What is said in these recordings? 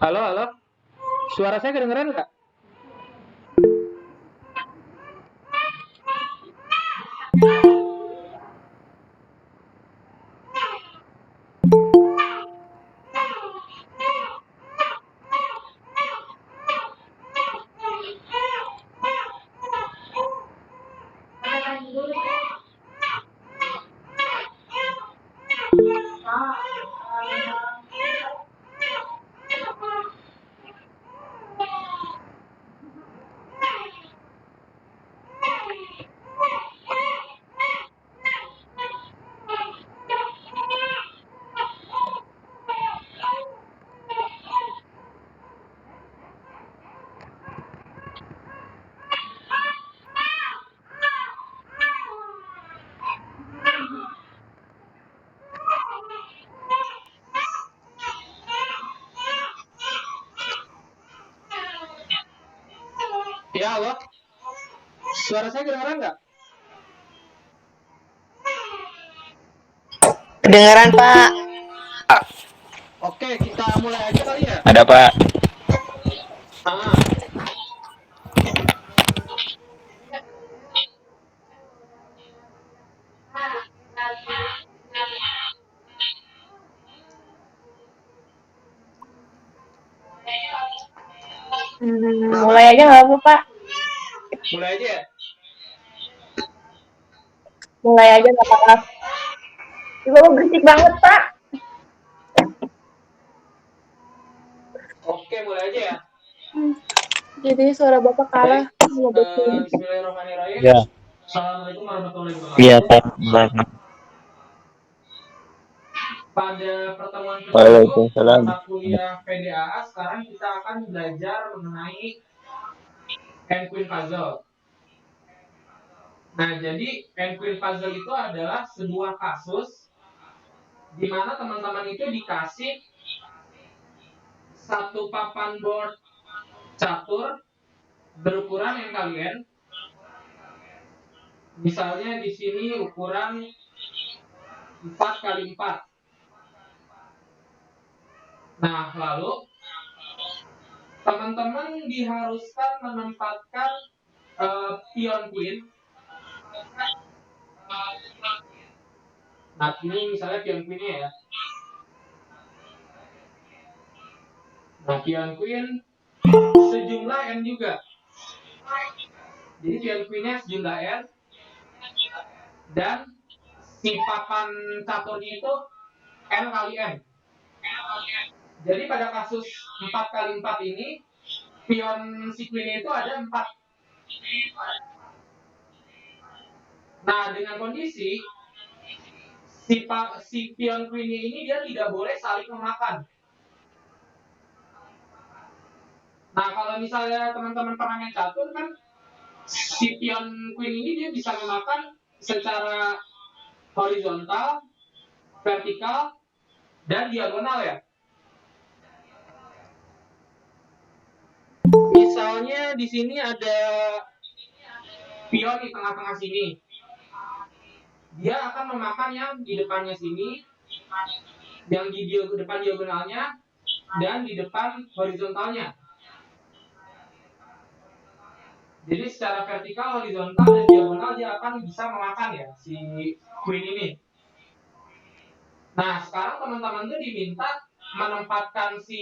Halo, halo. Suara saya kedengeran nggak? Ya, halo. Suara saya kedengeran nggak? Kedengeran, Pak. Oke, kita mulai aja kali ya. Ada Pak. Ah, kenapa? Mulai aja nggak apa, Pak? Mulai aja ya. Mulai aja nggak apa-apa. Ibu berisik banget, Pak. Oke, mulai aja ya. Jadi suara Bapak kalah. Baik. Bismillahirrahmanirrahim. Ya. Assalamualaikum warahmatullahi Iya wabarakatuh. Pak. Pada pertemuan ke-7 Waalaikumsalam. mata kuliah PDAA, sekarang kita akan belajar mengenai N Queen Puzzle. Nah, jadi N Queen Puzzle itu adalah sebuah kasus di mana teman-teman itu dikasih satu papan board catur berukuran N kali N. Misalnya di sini ukuran 4 kali 4. Nah, lalu teman-teman diharuskan menempatkan pion queen. Nah, ini misalnya pion queen-nya ya. Nah, pion queen sejumlah N juga. Jadi pion queen-nya sejumlah N dan si papan caturnya itu N kali N. Jadi pada kasus 4 kali 4 ini pion si queen itu ada 4. Nah, dengan kondisi si pion queen ini dia tidak boleh saling memakan. Nah, kalau misalnya teman-teman pernah main catur kan, si pion queen ini dia bisa memakan secara horizontal, vertikal, dan diagonal ya. Misalnya di sini ada pion di tengah-tengah sini. Dia akan memakan yang di depannya sini, yang di depan diagonalnya, dan di depan horizontalnya. Jadi secara vertikal, horizontal, dan diagonal dia akan bisa memakan ya si queen ini. Nah, sekarang teman-teman tuh diminta menempatkan si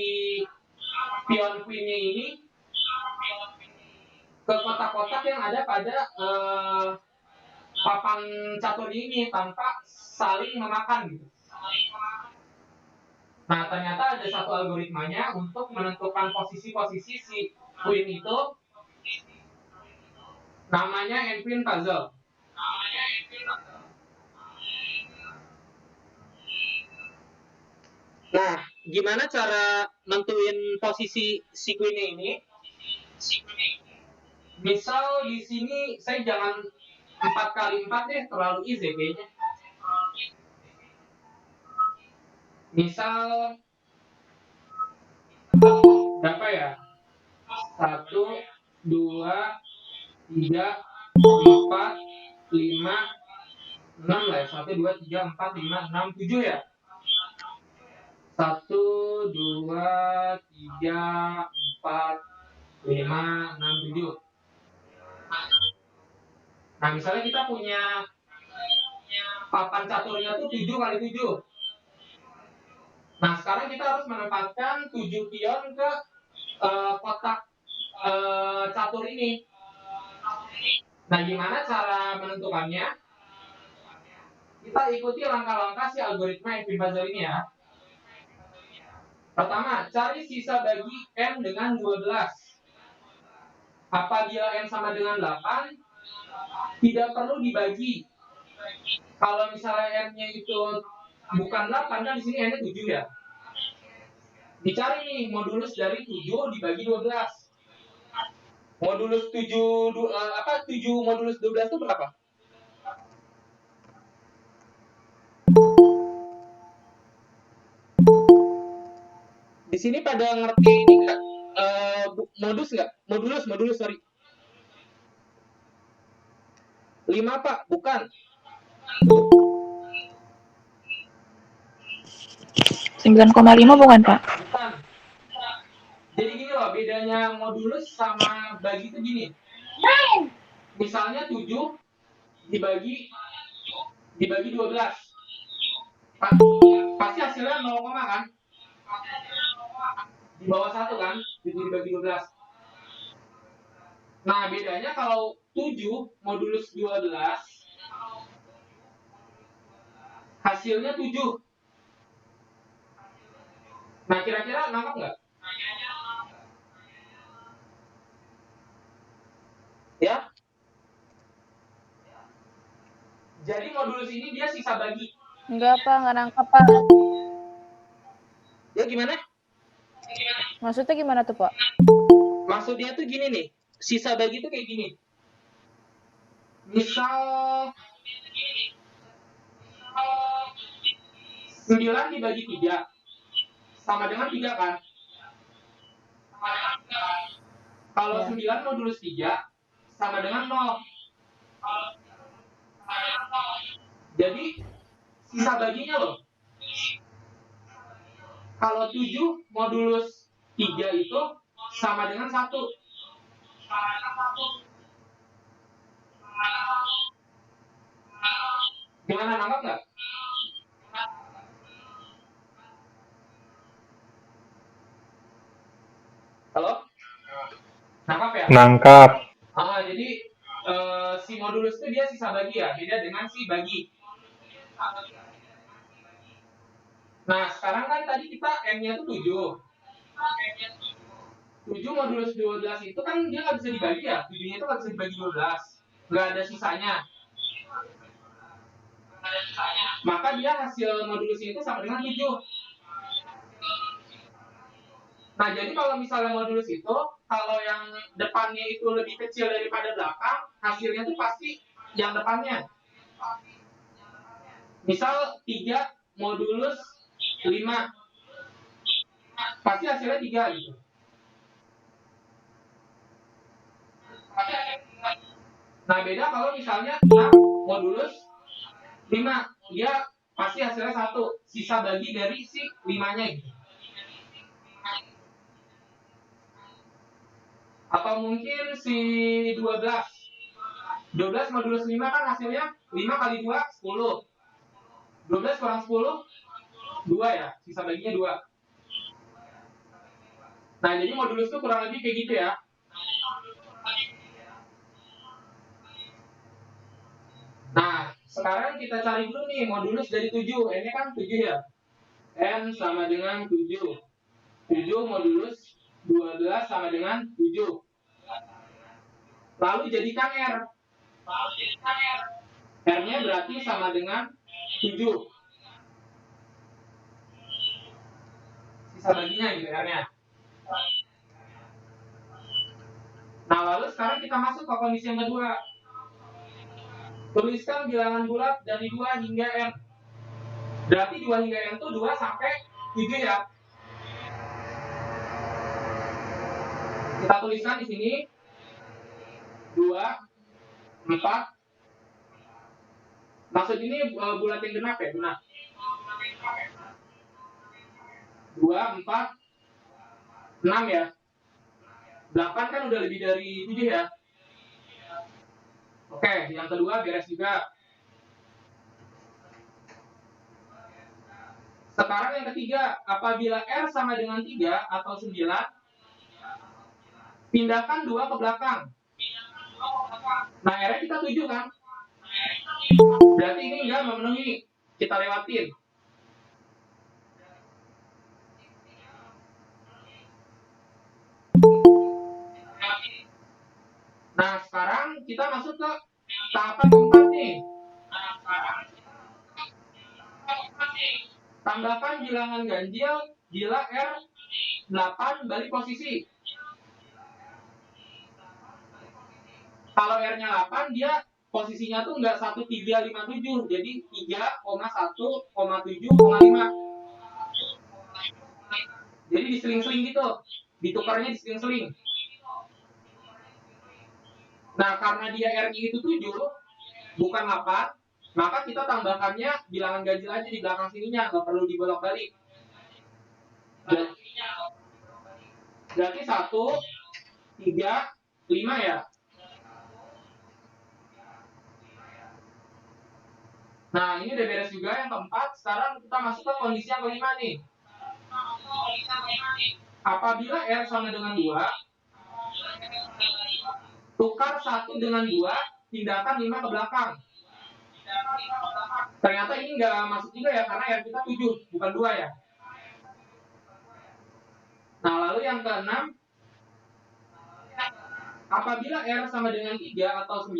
pion queen-nya ini ke kotak-kotak yang ada pada papan catur ini tanpa saling memakan gitu. Nah, ternyata ada satu algoritmanya untuk menentukan posisi-posisi si queen itu, namanya N Queen Puzzle. Nah, gimana cara nentuin posisi si queen-nya ini? Misal di sini saya jangan 4 kali 4 deh, terlalu easy kayaknya. Misal berapa ya? 1, 2, 3, 4, 5, 6 lah ya. 1, 2, 3, 4, 5, 6, 7 ya. 1, 2, 3, 4, 5, 6, 7. Nah, misalnya kita punya papan caturnya tuh 7 kali 7. Nah, sekarang kita harus menempatkan 7 pion ke kotak catur ini. Nah, gimana cara menentukannya? Kita ikuti langkah-langkah si algoritma Evin Puzzle ini ya. Pertama, cari sisa bagi N dengan 12. Apabila N sama dengan 8, tidak perlu dibagi. Kalau misalnya N-nya itu bukan 8, kan di sini N-nya 7 ya. Dicari nih modulus dari 7 dibagi 12. Modulus 7 7 modulus 12 itu berapa? Di sini pada ngerti ini nggak? Modulus nggak? Modulus, sorry. 5 Pak, bukan. 9,5 bukan, Pak? Bukan. Jadi gini loh, bedanya modulus sama bagi itu gini. Misalnya 7 dibagi 12. Pasti hasilnya 0, kan? Di bawah 1 kan? 7 dibagi 12. Nah, bedanya kalau 7 modulus 12 hasilnya 7. Nah, kira-kira nangkep nggak? Ya. Jadi modulus ini dia sisa bagi. Enggak, Pak. Nggak nangkep, Pak. Ya gimana? Maksudnya gimana tuh, Pak? Maksudnya tuh gini nih. Sisa bagi tuh kayak gini. Misal 9 dibagi 3 sama dengan 3 kan? Kalau 9 modulus 3 sama dengan 0. Jadi sisa baginya loh. Kalau 7 modulus 3 itu sama dengan 1. Gimana, nangkap nggak? Halo? Nangkap ya? Nangkap. Jadi si modulus itu dia sisa bagi ya, beda dengan si bagi. Nah, sekarang kan tadi kita M-nya itu 7. 7 modulus 12 itu kan dia nggak bisa dibagi ya. 7-nya itu nggak bisa dibagi 12. Nggak ada sisanya. Maka dia hasil modulusnya itu sama dengan 7. Nah, jadi kalau misalnya modulus itu, kalau yang depannya itu lebih kecil daripada belakang, hasilnya itu pasti yang depannya. Misal 3 modulus 5. Pasti hasilnya 3 gitu. Nah, beda kalau misalnya 6 modulus 5. Dia pasti hasilnya 1. Sisa bagi dari si 5-nya gitu. Atau mungkin si 12. 12 modulus 5 kan hasilnya 5 kali 2, 10. 12 kurang 10, 2 ya. Sisa baginya 2. Nah, jadi modulus itu kurang lebih kayak gitu ya. Nah, sekarang kita cari dulu nih modulus dari 7. N-nya kan 7 ya. N sama dengan 7. 7 modulus 12 sama dengan 7. Lalu jadikan R. R-nya berarti sama dengan 7. Sisa baginya gitu R-nya. Nah, lalu sekarang kita masuk ke kondisi yang kedua. Tuliskan bilangan bulat dari 2 hingga N. Berarti 2 hingga N itu 2 sampai 7 ya. Kita tuliskan di sini 2, 4. Maksud ini bulat yang genap ya, genap. 2, 4, 6 ya. 8 kan udah lebih dari 7 ya. Oke, yang kedua beres juga. Sekarang yang ketiga, apabila R sama dengan 3 atau 9, pindahkan 2 ke belakang. Nah, R-nya kita 7 kan? Berarti ini enggak memenuhi. Kita lewatin. Nah, sekarang kita masuk ke tahapan keempat nih. Tambahkan bilangan ganjil bila R 8 balik posisi. Kalau R-nya 8, dia posisinya tuh nggak 1357, jadi 3,1,7,5. Jadi diseling-seling gitu, ditukarnya diseling-seling. Nah, karena dia R-nya itu 7, bukan 8, maka kita tambahkannya bilangan ganjil aja di belakang sininya, nggak perlu dibolak-balik. Berarti 1, 3, 5 ya. Nah, ini udah beres juga yang keempat. Sekarang kita masuk ke kondisi yang kelima nih. Apabila R sama dengan 2, tukar 1 dengan 2, pindahkan 5 ke belakang. Ternyata ini nggak masuk juga ya, karena R kita 7, bukan 2 ya. Nah, lalu yang keenam, apabila R sama dengan 3 atau 9,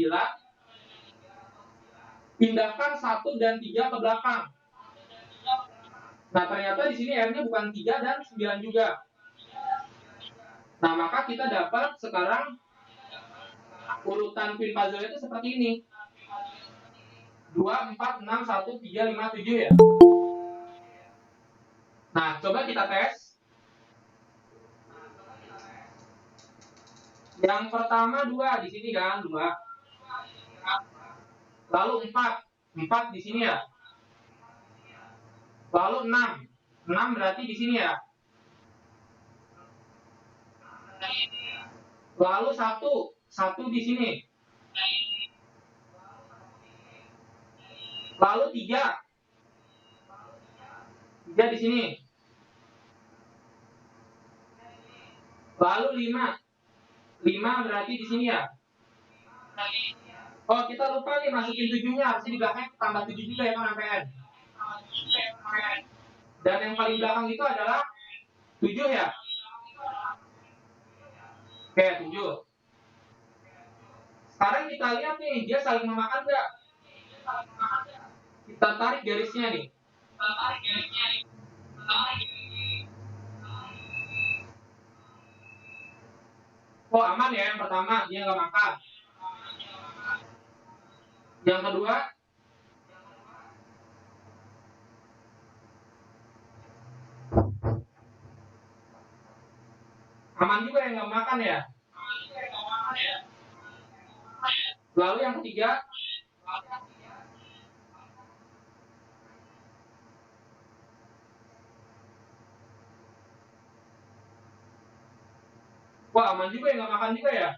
pindahkan 1 dan 3 ke belakang. Nah, ternyata di sini R-nya bukan 3 dan 9 juga. Nah, maka kita dapat sekarang urutan pin puzzle itu seperti ini. 2, 4, 6, 1, 3, 5, 7 ya. Nah, coba kita tes. Yang pertama 2 di sini kan, 2. Lalu 4. 4 di sini ya. Lalu 6. 6 berarti di sini ya. Lalu 1. 1 di sini. Lalu 3. 3 di sini. Lalu 5. 5 berarti di sini ya. Oh, kita lupa nih masukin 7-nya. Harusnya di belakang tambah 7 juga ya kan MPN. Dan yang paling belakang itu adalah 7 ya. Oke, 7. Sekarang kita lihat nih, dia saling memakan nggak? Kita tarik garisnya nih. Oh, aman ya yang pertama, dia nggak makan. Yang kedua, aman juga yang nggak makan ya. Lalu yang ketiga, wah aman juga yang nggak makan juga ya.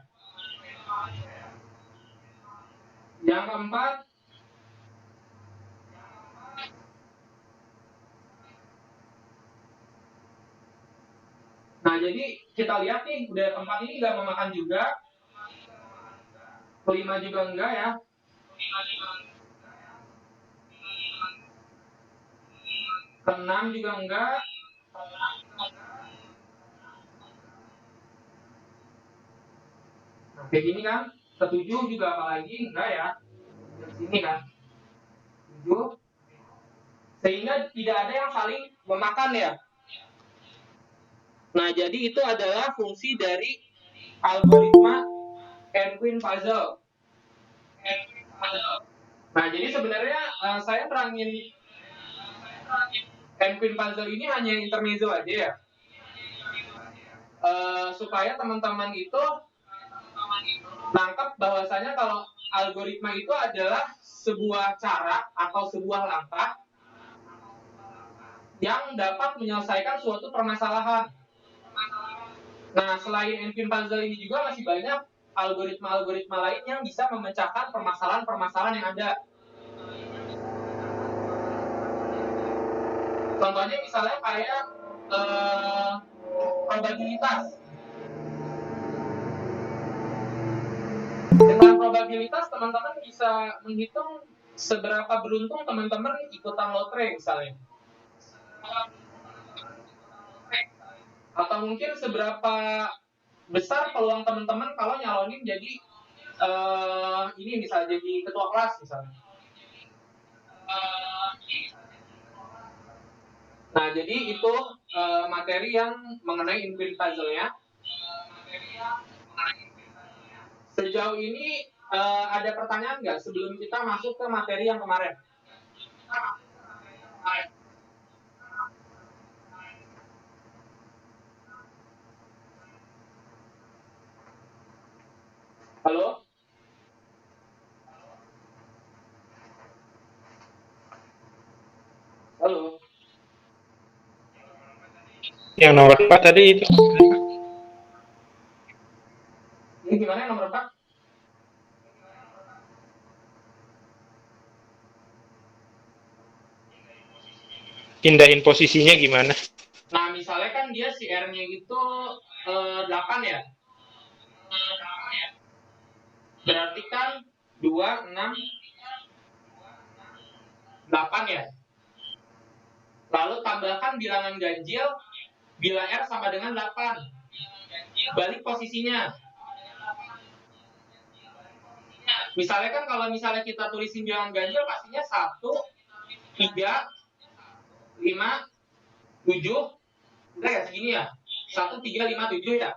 Yang keempat, nah jadi kita lihat nih, udah keempat ini nggak memakan juga. Kelima juga enggak ya. Keenam juga enggak. Nah, kayak gini kan. Ketujuh juga apalagi enggak ya. Di sini kan. 7. Sehingga tidak ada yang saling memakan ya. Nah, jadi itu adalah fungsi dari algoritma N-Queen puzzle. Nah, jadi sebenarnya saya terangin N-Queen puzzle ini hanya intermezzo aja ya. Supaya teman-teman itu nangkep bahwasanya kalau algoritma itu adalah sebuah cara atau sebuah langkah yang dapat menyelesaikan suatu permasalahan. Nah, selain NPIN puzzle ini juga masih banyak algoritma-algoritma lain yang bisa memecahkan permasalahan-permasalahan yang ada. Contohnya misalnya kayak probabilitas. Dengan probabilitas teman-teman bisa menghitung seberapa beruntung teman-teman ikutan lotre misalnya. Atau mungkin seberapa besar peluang teman-teman kalau nyalonin jadi ini misalnya jadi ketua kelas misalnya. Nah, jadi itu materi yang mengenai infinite puzzle-nya. Sejauh ini ada pertanyaan nggak sebelum kita masuk ke materi yang kemarin? Halo? Halo? Yang nomor 4 tadi itu. Ini gimana yang nomor 4? Pindahin posisinya gimana? Nah, misalnya kan dia si R-nya itu 8 ya. Berarti kan 2, 6, 8 ya. Lalu tambahkan bilangan ganjil bila R sama dengan 8. Balik posisinya. Misalnya kan kalau misalnya kita tulisin bilangan ganjil pastinya 1, 3, 5, 7. Enggak ya segini ya? 1, 3, 5, 7 ya?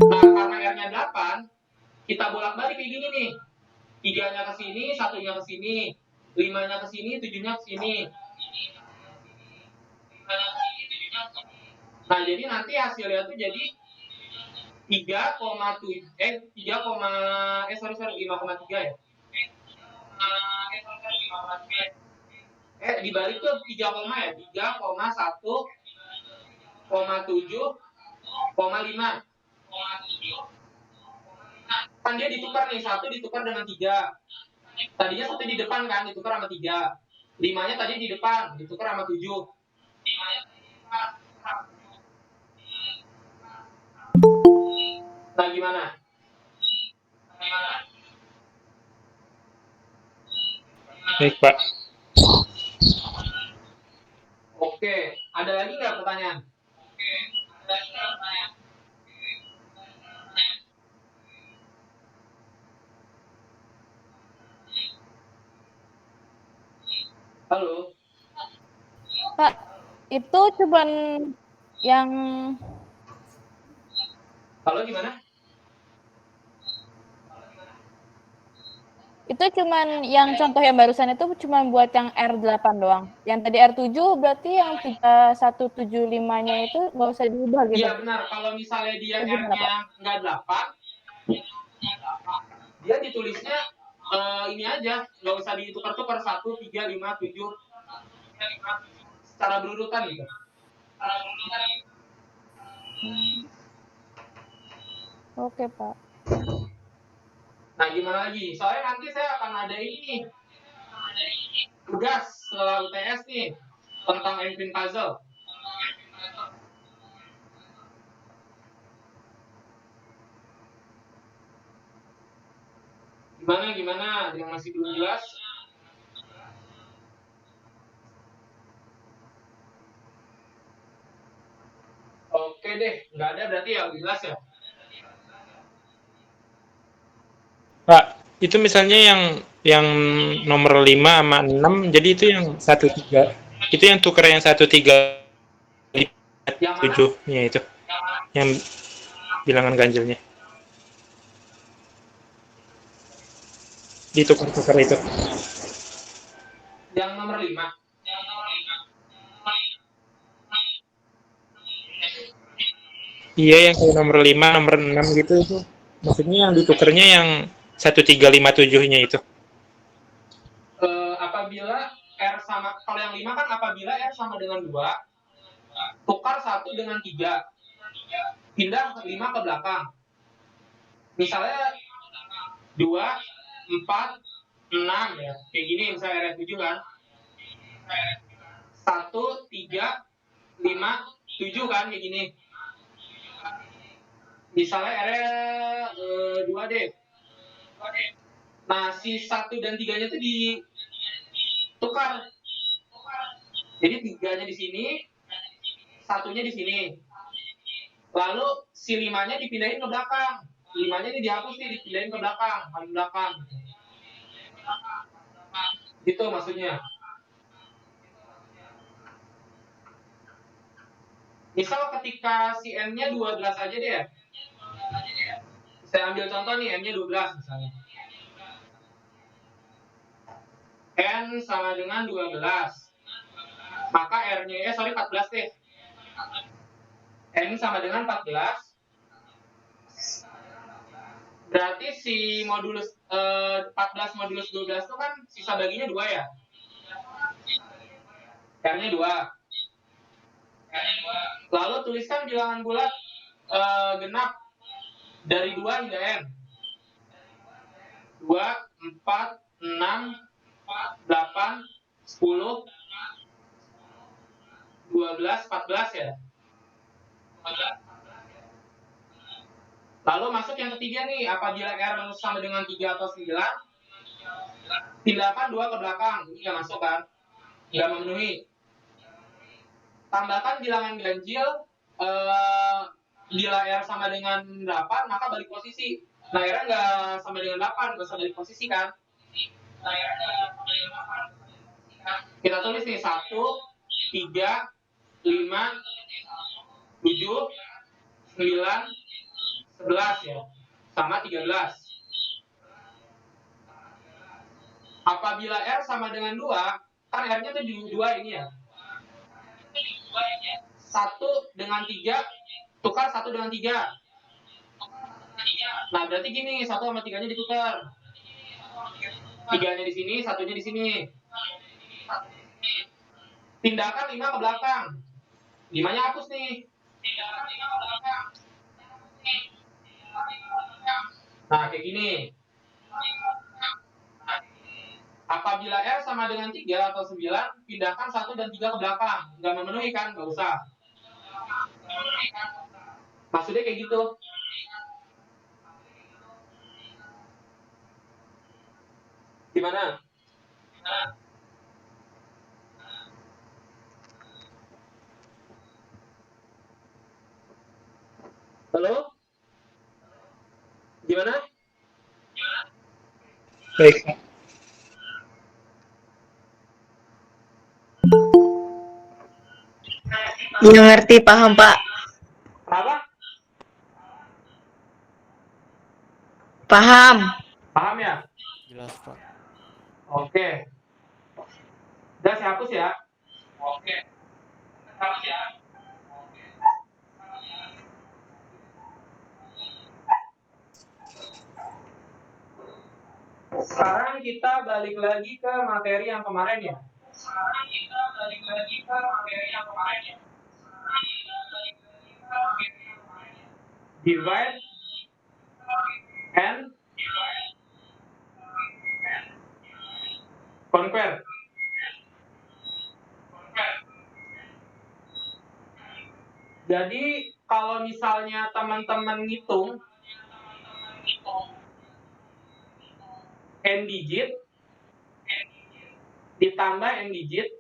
Nah, karena R-nya 8, kita bolak-balik kayak gini nih. 3-nya ke sini, 1-nya ke sini, 5-nya ke sini, 7-nya ke sini. Nah, jadi nanti hasilnya tuh jadi 3,7 5,3 ya. Dibalik tuh 3 koma ya, 3,1,7,5. Kan dia ditukar nih, 1 ditukar dengan 3. Tadinya 1 di depan kan, ditukar sama 3. 5-nya tadi di depan, ditukar sama 7. Nah, gimana? Baik, Pak. Oke, ada lagi nggak pertanyaan? Halo? Pak, itu cuman yang Halo, gimana? itu cuman yang contoh yang barusan itu cuman buat yang R8 doang. Yang tadi R7 berarti yang 3175-nya itu nggak usah diubah gitu. Iya benar, kalau misalnya dia R-nya nggak 8, dia ditulisnya ini aja, nggak usah ditukar-tukar 1, 3, 5, 7 secara berurutan gitu. Oke, Pak. Nah, gimana lagi? Soalnya nanti saya akan ada ini tugas setelah UTS nih tentang NPIN puzzle. Gimana? Ada yang masih belum jelas? Oke deh, nggak ada berarti ya, jelas ya? Pak, itu misalnya yang nomor 5 sama 6, jadi itu yang 13. Itu yang tukar yang 1357-nya itu. Yang bilangan ganjilnya. Ditukar-tukar itu. Yang nomor 5. Iya, yang kayak nomor 5, nomor 6 gitu itu. Maksudnya yang ditukarnya yang 1357-nya itu. Apabila R sama, kalau yang 5 kan apabila R sama dengan 2, tukar 1 dengan 3, pindah 5 ke belakang. Misalnya 2, 4, 6 ya, kayak gini misalnya R 7 kan. 1, 3, 5, 7 kan kayak gini. Misalnya R 2 deh. Nah, si 1 dan 3-nya itu ditukar. Jadi 3-nya di sini, 1-nya di sini. Lalu si 5-nya dipindahin ke belakang. 5-nya ini dihapus nih, dipindahin ke belakang, paling belakang. Gitu maksudnya. Misal ketika si N-nya 12 aja deh. Saya ambil contoh nih, N-nya 12 misalnya. N sama dengan 12. Maka R-nya, 14 deh. N sama dengan 14. Berarti si modulus 14 modulus 12 itu kan sisa baginya 2 ya. R-nya 2. Lalu tuliskan bilangan bulat genap dari 2 hingga N. 2, 4, 6, 8, 10, 12, 14 ya. Lalu masuk yang ketiga nih, apabila R sama dengan 3 atau 9, pindahkan 2 ke belakang. Ini nggak masuk kan? Nggak memenuhi. Tambahkan bilangan ganjil, bila R sama dengan 8, maka balik posisi. Nah, R nggak sama dengan 8, nggak usah balik posisi kan? Kita tulis nih, 1, 3, 5, 7, 9, 11 ya, sama 13. Apabila R sama dengan 2, kan R-nya itu 2 ini ya. 1 dengan 3, tukar 1 dengan 3. Nah, berarti gini, 1 sama 3-nya ditukar. 3-nya di sini, 1-nya di sini. Pindahkan 5 ke belakang. 5-nya hapus nih. Nah, kayak gini. Apabila R sama dengan 3 atau 9, pindahkan 1 dan 3 ke belakang. Nggak memenuhi kan? Nggak usah. Maksudnya kayak gitu. Gimana? Halo? Gimana? Baik. Iya ngerti, paham Pak. Apa? Paham. Paham ya? Jelas, Pak. Oke. Udah saya hapus ya. Oke. Hapus ya. Sekarang kita balik lagi ke materi yang kemarin ya. Divide and conquer. Jadi kalau misalnya teman-teman ngitung n digit ditambah n digit,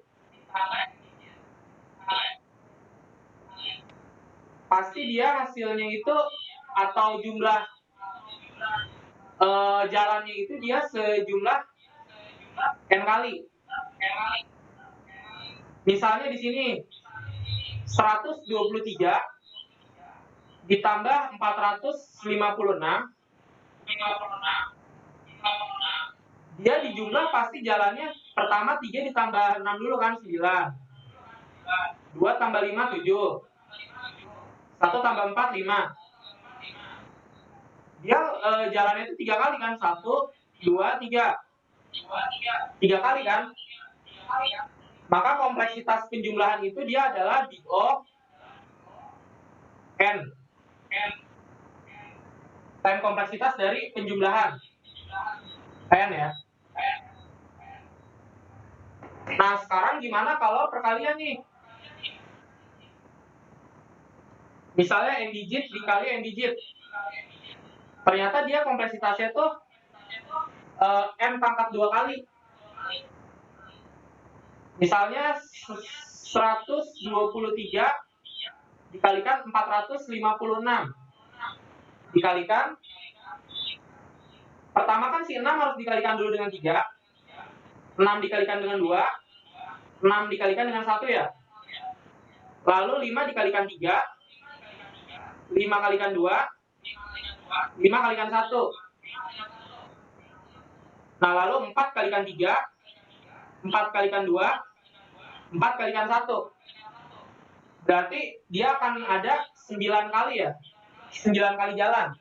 pasti dia hasilnya itu atau jumlah jalannya itu dia sejumlah n kali. Misalnya di sini 123 ditambah 456, dia di jumlah pasti jalannya pertama 3 ditambah 6 dulu kan 9, 2 tambah 5 7, 1 tambah 4 5. Dia jalannya itu 3 kali kan, 1, 2, 3, 3 kali kan. Maka kompleksitas penjumlahan itu dia adalah big O N. Time kompleksitas dari penjumlahan. N ya. Nah, sekarang gimana kalau perkalian nih? Misalnya N digit dikali N digit. Ternyata dia kompleksitasnya tuh N pangkat 2 kali. Misalnya 123 dikalikan 456 dikalikan, pertama kan si 6 harus dikalikan dulu dengan 3, 6 dikalikan dengan 2, 6 dikalikan dengan 1 ya. Lalu 5 dikalikan 3, 5 kalikan 2, 5 kalikan 1. Nah, lalu 4 kalikan 3, 4 kalikan 2, 4 kalikan 1. Berarti dia akan ada 9 kali ya. 9 kali jalan.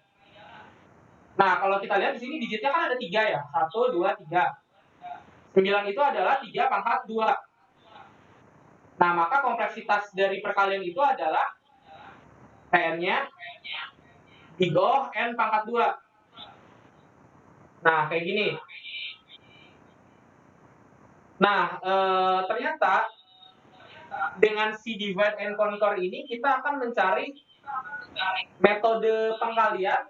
Nah, kalau kita lihat di sini digitnya kan ada 3 ya. 1, 2, 3. 9 itu adalah 3 pangkat 2. Nah, maka kompleksitas dari perkalian itu adalah N-nya big O N pangkat 2. Nah, kayak gini. Nah, ternyata dengan si divide and conquer ini kita akan mencari metode pengkalian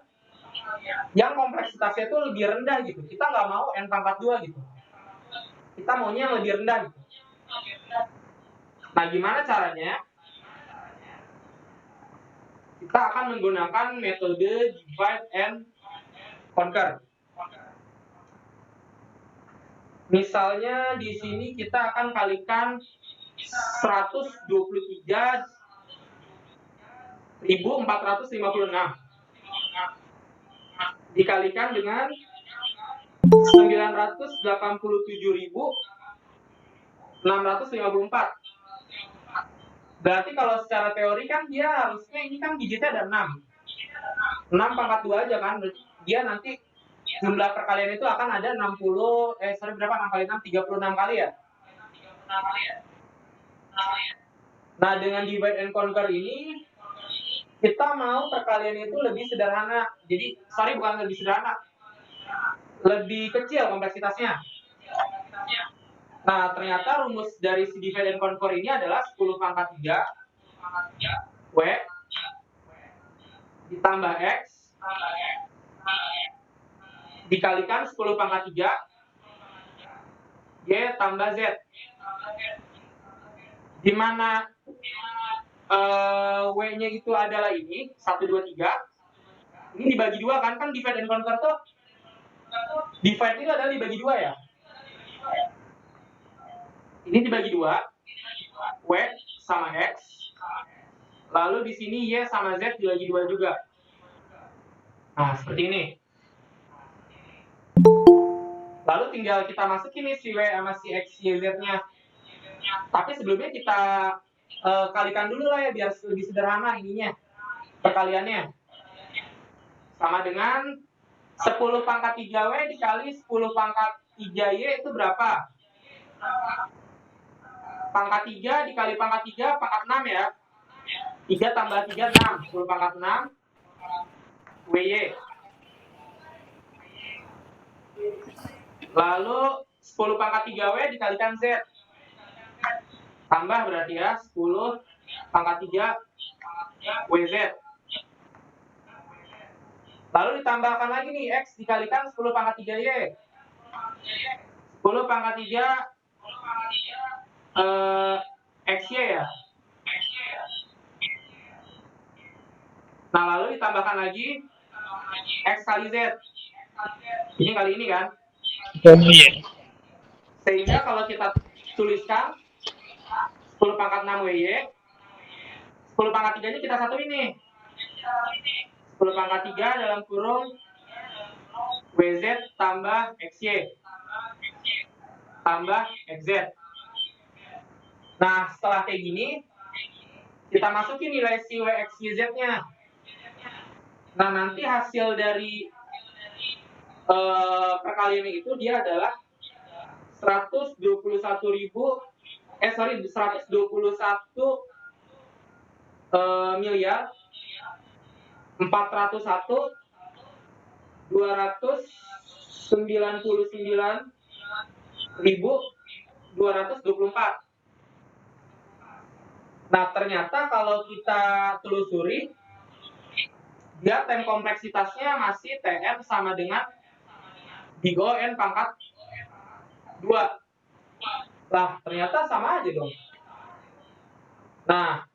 yang kompleksitasnya itu lebih rendah gitu. Kita nggak mau N pangkat 2 gitu. Kita maunya yang lebih rendah gitu. Nah, gimana caranya? Kita akan menggunakan metode divide and conquer. Misalnya di sini kita akan kalikan 123.456 dikalikan dengan 987.654. Berarti kalau secara teori kan dia harusnya ini kan digitnya ada 6. 6 pangkat 2 aja kan. Dia nanti jumlah perkalian itu akan ada 36 kali ya. Nah, dengan divide and conquer ini kita mau perkalian itu lebih sederhana. Jadi, bukan lebih sederhana. Lebih kecil kompleksitasnya. Nah, ternyata rumus dari si divide and conquer ini adalah 10 pangkat 3 W ditambah X dikalikan 10 pangkat 3 Y tambah Z. Di mana W-nya itu adalah ini 1, 2, 3. Ini dibagi 2 kan divide and conquer tuh divide itu adalah dibagi 2 ya. Ini dibagi 2, W sama X. Lalu di sini Y sama Z dibagi 2 juga. Nah, seperti ini. Lalu tinggal kita masukin nih si W sama si X, Y, Z-nya. Tapi sebelumnya kita kalikan dulu lah ya biar lebih sederhana ininya. Perkaliannya. Sama dengan 10 pangkat 3W dikali 10 pangkat 3Y itu berapa? Pangkat 3 dikali pangkat 3, pangkat 6 ya. 3 tambah 3, 6. 10 pangkat 6, WY. Lalu 10 pangkat 3W dikalikan Z. Tambah berarti ya, 10 pangkat 3 WZ. Lalu ditambahkan lagi nih, X dikalikan 10 pangkat 3Y. 10 pangkat 3 XY ya. Nah, lalu ditambahkan lagi X kali Z. Ini kali ini kan. Sehingga kalau kita tuliskan 10 pangkat 6 WY, 10 pangkat 3 nya kita satuin nih. 10 pangkat 3 dalam kurung WZ tambah XY tambah XZ. Nah, setelah kayak gini, kita masukin nilai si WX YZ-nya. Nah, nanti hasil dari perkalian itu dia adalah 121 miliar 401.299.224. Nah, ternyata kalau kita telusuri, dia tem kompleksitasnya masih Tn sama dengan Digo N pangkat 2. Lah, ternyata sama aja dong. Nah,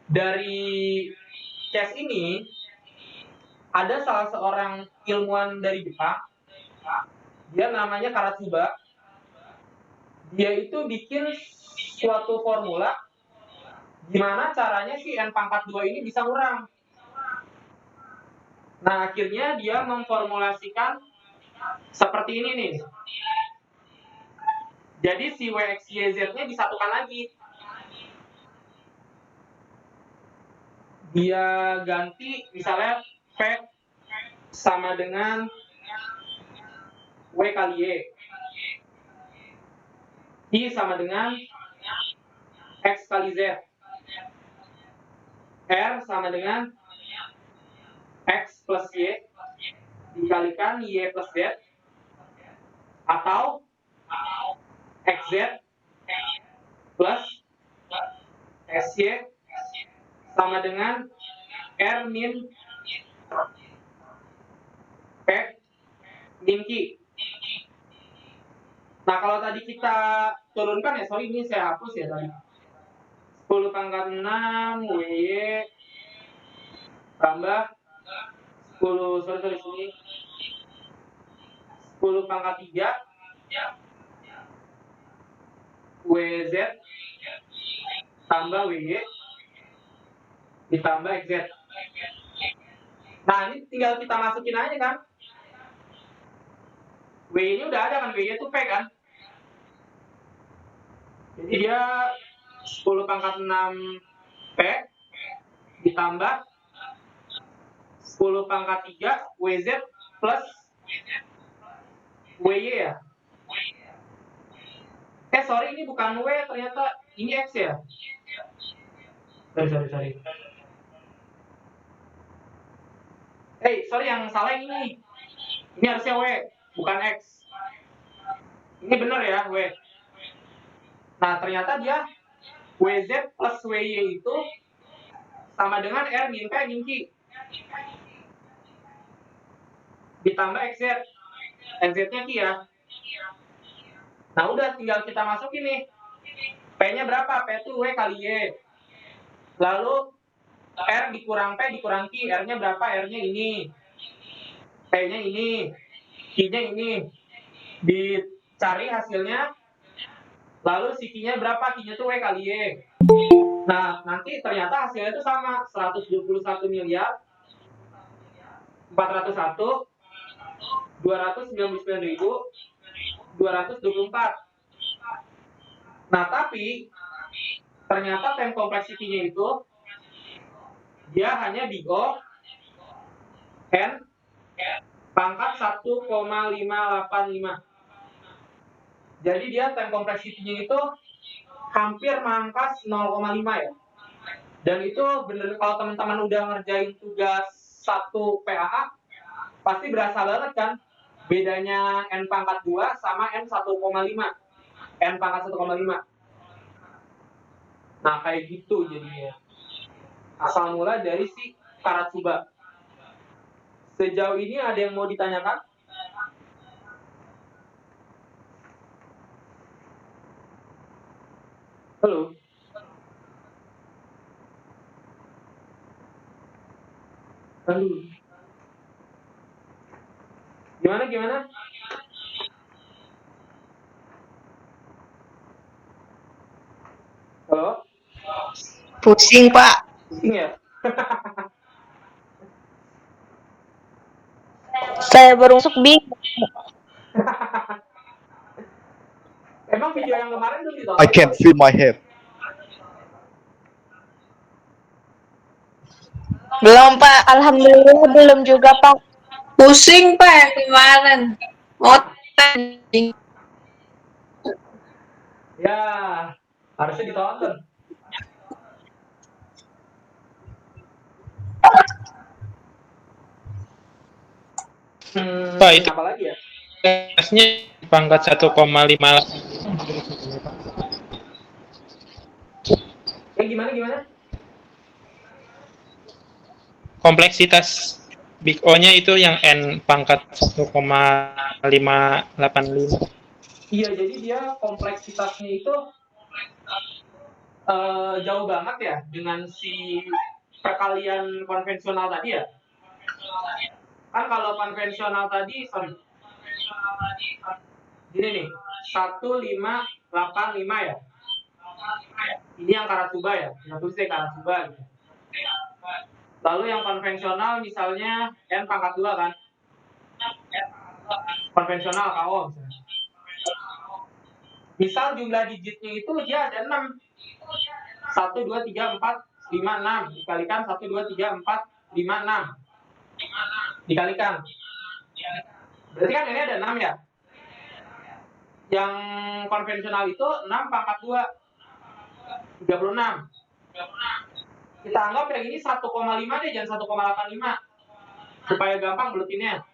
dari case ini, ada salah seorang ilmuwan dari Jepang, dia namanya Karatsuba. Dia itu bikin suatu formula gimana caranya si N pangkat 2 ini bisa ngurang. Nah, akhirnya dia memformulasikan seperti ini nih. Jadi si WXYZ-nya disatukan lagi. Dia ganti misalnya P sama dengan W kali Y. I sama dengan X kali Z. R sama dengan X plus Y dikalikan Y plus Z, atau XZ plus SY sama dengan R min P min Q. Nah, kalau tadi kita turunkan ya, sorry ini saya hapus ya tadi. 10 pangkat 6 WY tambah 10, sorry sini 10 pangkat 3 WZ tambah WY ditambah XZ. Nah, ini tinggal kita masukin aja kan. WY nya udah ada kan, WY itu P kan. Jadi dia 10 pangkat 6 P ditambah 10 pangkat 3 WZ plus WY ya. Sorry, ini bukan W, ternyata ini X ya. Sorry. Sorry, yang salah yang ini. Ini harusnya W, bukan X. Ini benar ya, W. Nah, ternyata dia WZ plus WY itu sama dengan R min P min Q ditambah XZ. XZ-nya Q ya. Nah, udah tinggal kita masukin nih. P-nya berapa? P itu W kali Y. Lalu R dikurang P dikurang Q. R-nya berapa? R-nya ini. P-nya ini. Q-nya ini. Dicari hasilnya. Lalu si Q-nya berapa? Q-nya itu W kali Y. Nah, nanti ternyata hasilnya itu sama. 121 miliar 401 299.224. Nah, tapi ternyata time complexity-nya itu dia hanya di O N pangkat 1,585. Jadi dia time complexity-nya itu hampir mangkas 0,5 ya. Dan itu bener, kalau teman-teman udah ngerjain tugas 1 PAA pasti berasa banget kan bedanya N pangkat 2 sama N 1,5. N pangkat 1,5. Nah, kayak gitu jadinya. Asal mula dari si Karatsuba. Sejauh ini ada yang mau ditanyakan? Halo? Halo? Gimana? Halo? Pusing, Pak. Pusing ya? Saya baru masuk bingung. Emang video yang kemarin belum ditonton? I can't feel my head. Belum, Pak. Alhamdulillah belum juga, Pak. Pusing Pak yang kemarin. Otak. Ya, harusnya ditonton. Pak, itu Apa lagi ya? kelasnya pangkat 1,5. Gimana? Kompleksitas Big O-nya itu yang N pangkat 1,585. Iya, jadi dia kompleksitasnya itu jauh banget ya dengan si perkalian konvensional tadi ya. Kan kalau konvensional tadi, gini nih, 1585 ya. Ini yang Karasuba ya, kita tulis deh Karasuba gitu. Lalu yang konvensional misalnya N pangkat 2 kan. Konvensional KO misalnya. Misal jumlah digitnya itu dia ada 6. 1, 2, 3, 4, 5, 6. Dikalikan 1, 2, 3, 4, 5, 6. Dikalikan. Berarti kan ini ada 6 ya. Yang konvensional itu 6 pangkat 2. 36. Kita anggap yang ini 1,5 deh, jangan 1,85. Supaya gampang buletinnya.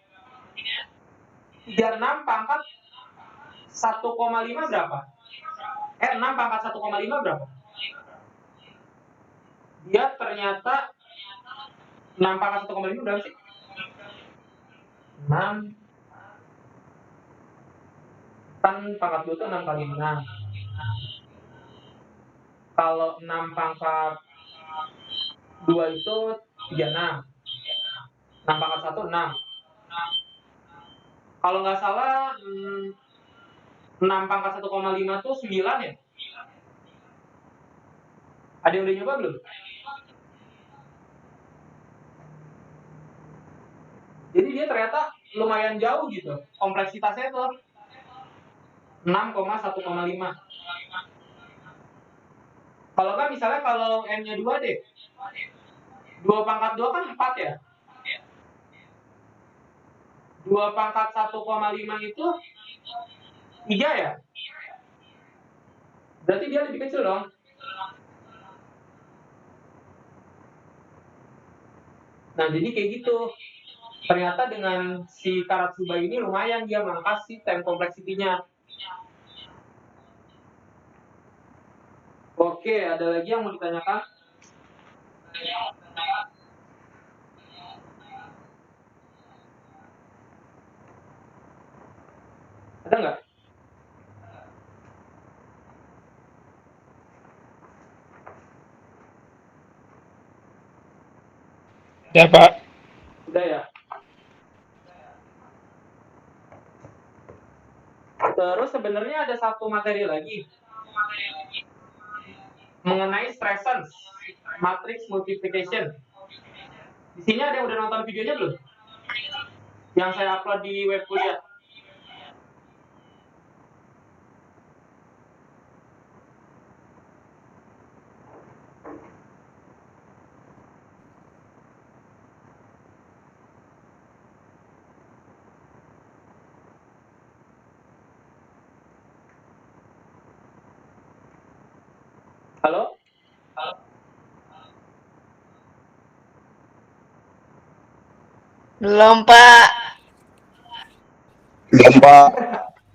36 pangkat 1,5 berapa? 6 pangkat 1,5 berapa? Dia ternyata 6 pangkat 1,5 berapa sih? 6 kan pangkat 2 itu 6 kali 6. Kalau 6 pangkat 2 itu 36. 6 pangkat 1, 6. Kalau nggak salah 6 pangkat 1,5 itu 9 ya? Ada yang udah nyoba belum? Jadi dia ternyata lumayan jauh gitu. Kompleksitasnya tuh 6,1,5. Kalau nggak misalnya kalau N-nya 2 deh. 2 pangkat 2 kan 4 ya? 2 pangkat 1,5 itu 3 ya? Berarti dia lebih kecil dong. Nah, jadi kayak gitu. Ternyata dengan si Karasuba ini lumayan dia mengangkat si time complexity-nya. Oke, ada lagi yang mau ditanyakan? Ada nggak? Ya, Pak. Udah ya. Terus sebenarnya ada satu materi lagi mengenai Stressons matrix multiplication. Di sini ada yang udah nonton videonya belum? Yang saya upload di web kuliah. Halo? Belum, Pak. Belum, Pak.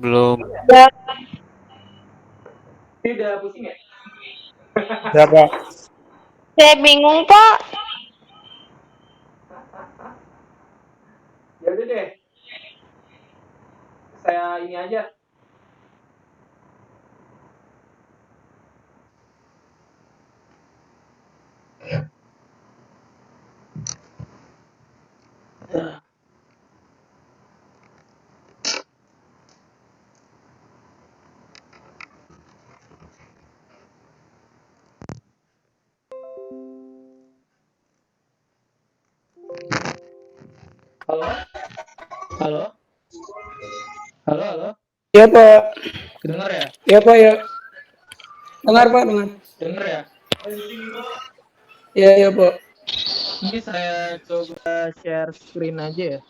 Belum. Ini udah pusing ya? Ya, Pak. Saya bingung, Pak. Ya udah deh. Saya ini aja. Halo? Halo? Halo? Iya Pak, Dengar ya? iya Pak ya. Dengar Pak, dengar. Dengar ya? Iya Pak. Ini saya coba share screen aja ya.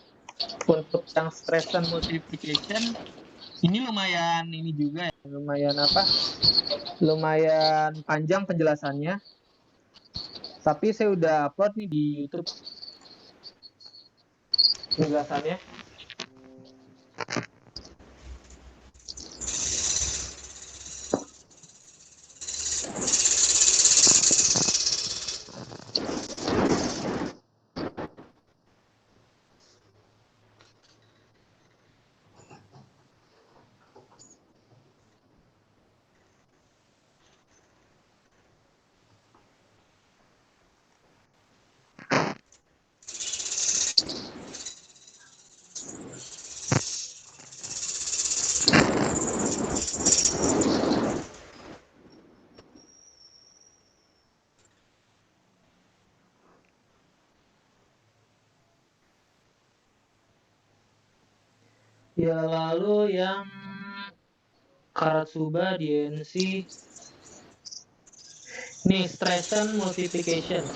Untuk yang stress and multiplication, Ini lumayan ini juga ya, lumayan apa? Lumayan panjang penjelasannya. Tapi saya udah upload nih di YouTube penjelasannya. Ya lalu yang Karatsuba, DNC, nih Streisand multiplication.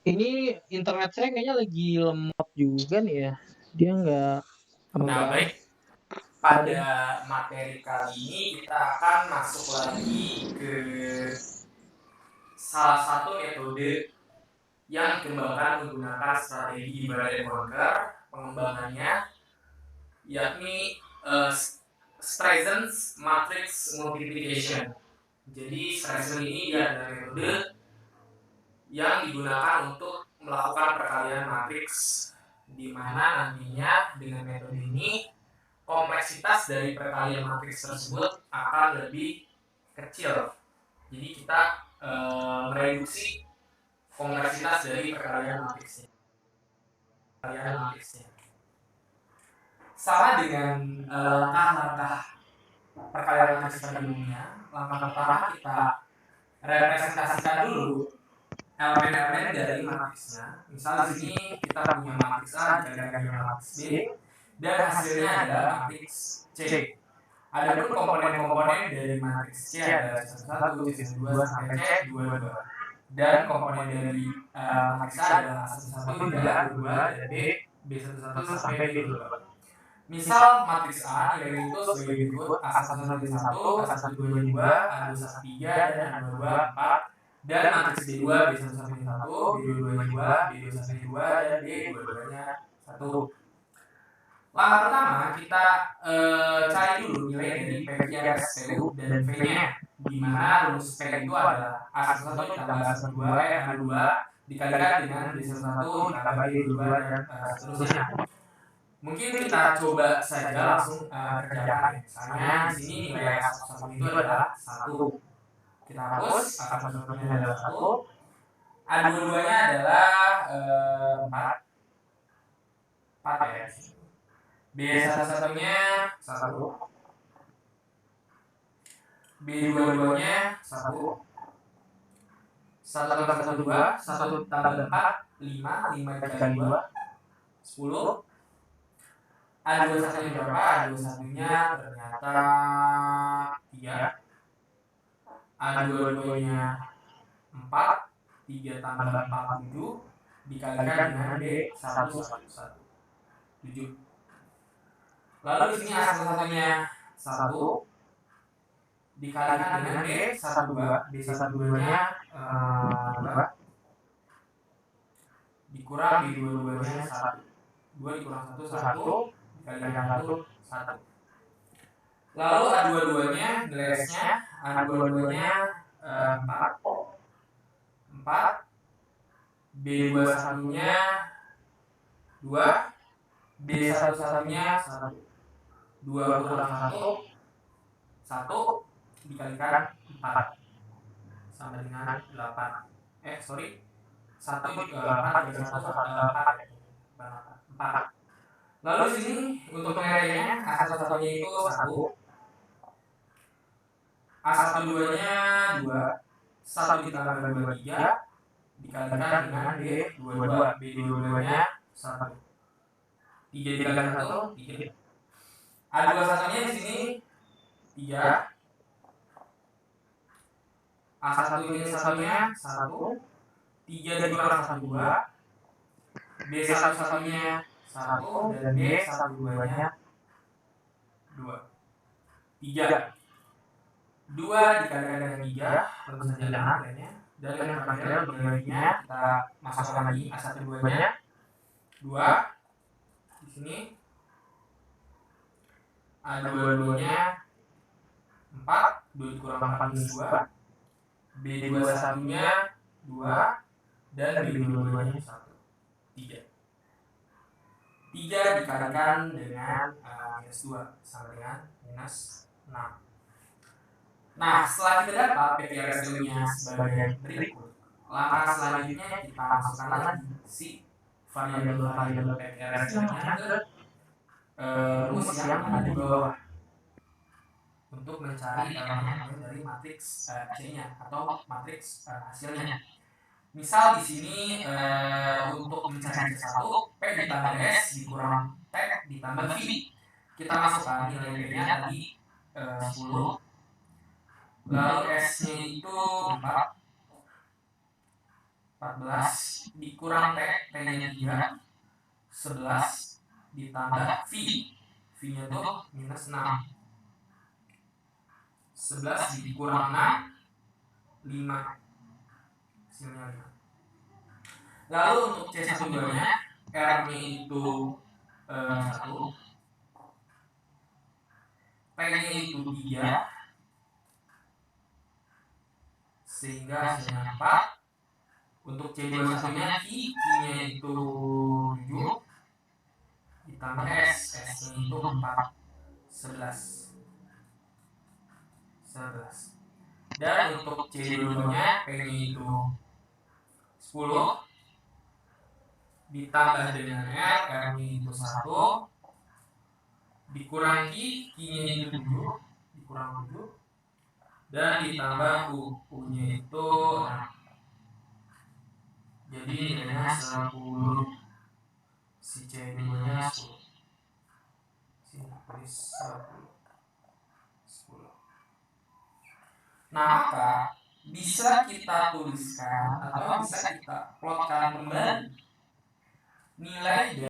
Ini internet saya kayaknya lagi lemot juga nih ya. Dia nggak Nah, baik. Pada materi kali ini kita akan masuk lagi ke salah satu metode yang dikembangkan menggunakan strategi divide and conquer. Pengembangannya yakni Streisand's matrix multiplication. Jadi Streisand ini dia adalah metode yang digunakan untuk melakukan perkalian matriks, di mana nantinya dengan metode ini kompleksitas dari perkalian matriks tersebut akan lebih kecil. Jadi kita mereduksi kompleksitas dari perkalian matriksnya. Sama dengan langkah-langkah perkalian matriks pada umumnya, langkah pertama kita representasikan dulu elemen-elemen dari matriksnya. Misal di sini kita punya matriks A dikalikan dengan matriks B, dan hasilnya adalah matriks C. Adapun komponen-komponen dari matriks C adalah C1, C2 sampai C22. Dan komponen dari matriks A adalah A11 hingga A22 dan B, B11 sampai B22. Misal matriks A nilai itu sebagai berikut: A11 B1, A12 B2, A21 3, dan A22 4. Dan matriks B2 B1 sampai B1, B22 2, B21 2, dan B22-nya 1. Langkah pertama kita cari dulu nilai dari PVRS PU dan V-nya, di mana rumus P itu adalah A1 ditambah A2 dikalikan dengan B1 ditambah B2 dan seterusnya. Mungkin kita coba saja langsung kerjakan. Misalnya di sini nilai A1 itu adalah 1. Kita hapus, A1-nya adalah 1. A22-nya adalah 4. 4 ya. B1-nya 1. B22-nya 1. 1 tambah 2, 1 tambah 4, 5, 5 dikali 2, 10. A21-nya berapa? A21-nya ternyata 3. A22-nya 4. 3 tambah 4, 7. Dikalikan dengan B1, 7. Lalu di sini A1-nya 1 dikalikan dengan B12, B12-nya 2 dikurang B22-nya 1. 2 dikurang 1, 1 dikalikan 1, 1. Lalu A22-nya, nilai S-nya, A22-nya 4, B21-nya 2, B11-nya 1. 2 kurang 1, 1 dikalikan 4 sama dengan 8. 1 4 dikali 1, 4. Lalu di sini untuk nilainya A11-nya itu 1, A12-nya 2, 1 ditambah 2, 3 dikalikan dengan B22. B22-nya 1. 3 dikalikan 1, 3. A21-nya di sini 3. A11-nya 1, 3 dikurang 1, 2. B11-nya 1 dan B12-nya 2. 3. 2 dikalikan dengan 3, tentu saja 5 nilainya. Dan yang terakhir untuk nilainya kita masukkan lagi A12-nya 2. Di sini A22-nya 4, 2 dikurang 4 minus 2. B21-nya 2 dan B22-nya 1. 3. 3 dikalikan dengan minus 2 sama dengan minus 6. Nah, setelah kita dapat PQRSU-nya sebagai berikut, langkah selanjutnya kita masukkan lagi si variabel PQRSU-nya ke rumus yang ada di bawah untuk mencari elemen dari matriks C-nya atau matriks hasilnya. Misal di sini untuk mencari C1, P ditambah S dikurang T ditambah V. Kita masukkan nilai P-nya tadi 10. Lalu S-nya itu 4, 14 dikurang T, T-nya 3, 11 ditambah V. V-nya itu minus 6. 11 dikurang 6, 5. Hasilnya 5. Lalu untuk C12-nya, R-nya itu 1, T-nya itu 3, sehingga hasilnya 4. Untuk C21-nya I-nya itu 7 ditambah S, S-nya itu 4, 11. Dan untuk C22-nya P-nya itu 10 ditambah dengan R, R-nya itu 1 dikurangi I-nya itu 7, dikurang 7 dan ditambah U-nya itu 6. Jadi nilainya 10. Si C2-nya 10. Sini tulis 10. Nah, maka bisa kita tuliskan atau bisa kita plotkan kembali nilai